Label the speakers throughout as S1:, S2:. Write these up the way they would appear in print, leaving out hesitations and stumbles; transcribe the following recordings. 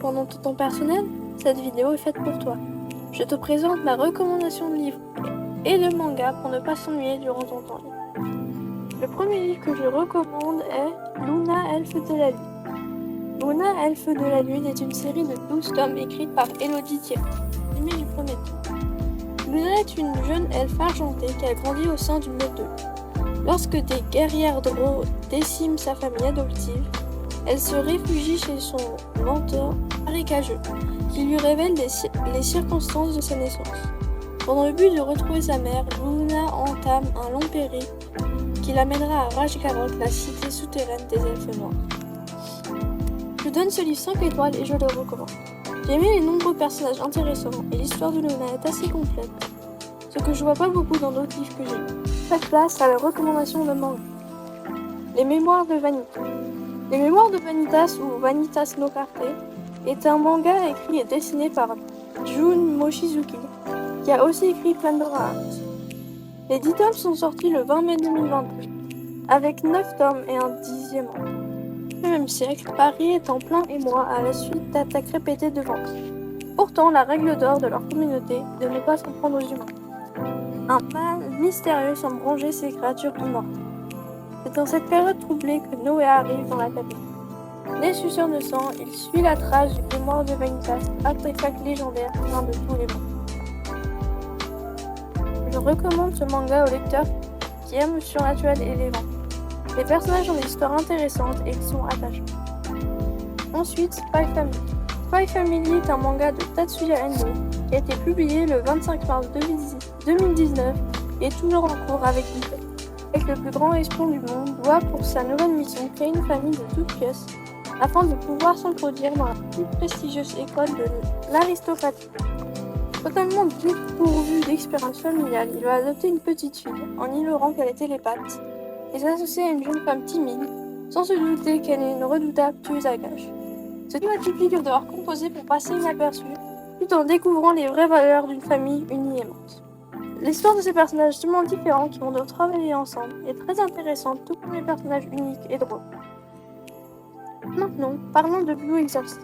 S1: pendant ton temps personnel? Cette vidéo est faite pour toi. Je te présente ma recommandation de livres et de manga pour ne pas s'ennuyer durant ton temps libre. Le premier livre que je recommande est Luna, Elfe de la Lune. Luna, Elfe de la Lune est une série de 12 tomes écrite par Elodie Thierry, animée du premier tome. Luna est une jeune elfe argentée qui a grandi au sein d'une meute de loups. Lorsque des guerrières drôles déciment sa famille adoptive, elle se réfugie chez son mentor marécageux, qui lui révèle les circonstances de sa naissance. Dans le but de retrouver sa mère, Luna entame un long périple qui l'amènera à Rajgarok, la cité souterraine des elfes noirs. Je donne ce livre 5 étoiles et je le recommande. J'ai aimé les nombreux personnages intéressants et l'histoire de Luna est assez complète, ce que je vois pas beaucoup dans d'autres livres que j'ai lus. Faites place à la recommandation de manga. Les Mémoires de Vanitas. Les Mémoires de Vanitas ou Vanitas no Carte est un manga écrit et dessiné par Jun Mochizuki, qui a aussi écrit Pandora Hearts. Les 10 tomes sont sortis le 20 mai 2022, avec 9 tomes et un 10e an. Le même siècle, Paris est en plein émoi à la suite d'attaques répétées de vampires. Pourtant, la règle d'or de leur communauté est de ne pas s'en prendre aux humains. Un mal mystérieux semble ronger ces créatures immortelles. C'est dans cette période troublée que Noé arrive dans la capitale. Né suceur de sang, il suit la trace du Mémoire de Vanitas, artefact légendaire plein de tous les mondes. Je recommande ce manga aux lecteurs qui aiment le surnaturel et les vampires. Les personnages ont des histoires intéressantes et ils sont attachants. Ensuite, Spy Family. Spy Family est un manga de Tatsuya Endo qui a été publié le 25 mars 2019 et est toujours en cours avec Ito. Le plus grand espion du monde doit pour sa nouvelle mission créer une famille de toutes pièces afin de pouvoir s'introduire dans la plus prestigieuse école de l'aristocratie. Totalement dépourvu d'expérience familiale, il va adopter une petite fille en ignorant qu'elle est télépathe et s'associer à une jeune femme timide sans se douter qu'elle est une redoutable tueuse à gages. Ce qui va implique de devoir composer pour passer inaperçu tout en découvrant les vraies valeurs d'une famille unie et aimante. L'histoire de ces personnages tellement différents qui vont devoir travailler ensemble est très intéressante, tout comme les personnages uniques et drôles. Maintenant, parlons de Blue Exorcist.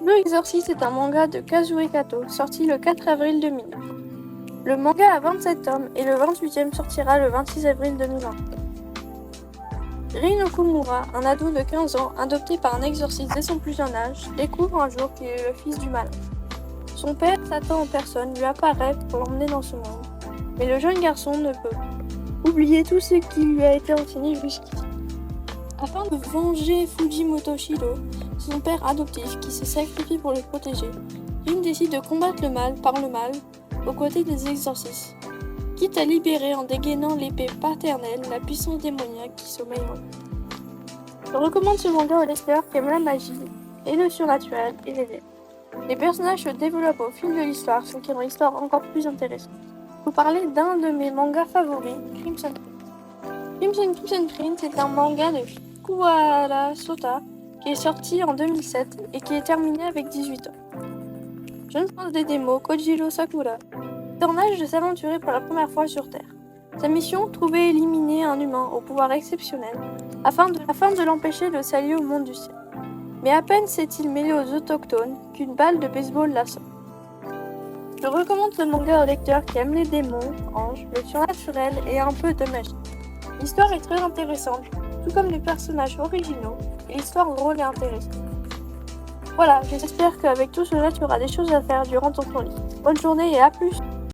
S1: Blue Exorcist est un manga de Kazue Kato, sorti le 4 avril 2009. Le manga a 27 tomes et le 28e sortira le 26 avril 2020. Rin Okumura, un ado de 15 ans, adopté par un exorciste dès son plus jeune âge, découvre un jour qu'il est le fils du malin. Son père, Satan en personne, lui apparaît pour l'emmener dans ce monde. Mais le jeune garçon ne peut oublier tout ce qui lui a été enseigné jusqu'ici. Afin de venger Fujimoto Shiro, son père adoptif qui s'est sacrifié pour le protéger, Rin décide de combattre le mal par le mal aux côtés des exorcistes, quitte à libérer en dégainant l'épée paternelle la puissance démoniaque qui sommeille en lui. Je recommande ce manga aux lecteurs qui aiment la magie et le surnaturel et les rêves. Les personnages se développent au fil de l'histoire, ce qui rend l'histoire encore plus intéressante. Je vais vous parler d'un de mes mangas favoris, Crimson Prince. Crimson Prince est un manga de Fukuhara Sota qui est sorti en 2007 et qui est terminé avec 18 ans. Jeune prince des démos, Kojiro Sakura, est en âge de s'aventurer pour la première fois sur Terre. Sa mission, trouver et éliminer un humain au pouvoir exceptionnel afin de l'empêcher de s'allier au monde du ciel. Mais à peine s'est-il mêlé aux autochtones qu'une balle de baseball l'assomme. Je recommande ce manga aux lecteurs qui aiment les démons, anges, le surnaturel et un peu de magie. L'histoire est très intéressante, tout comme les personnages originaux, et l'histoire drôle et intéressante. Voilà, j'espère qu'avec tout cela, tu auras des choses à faire durant ton temps libre. Bonne journée et à plus!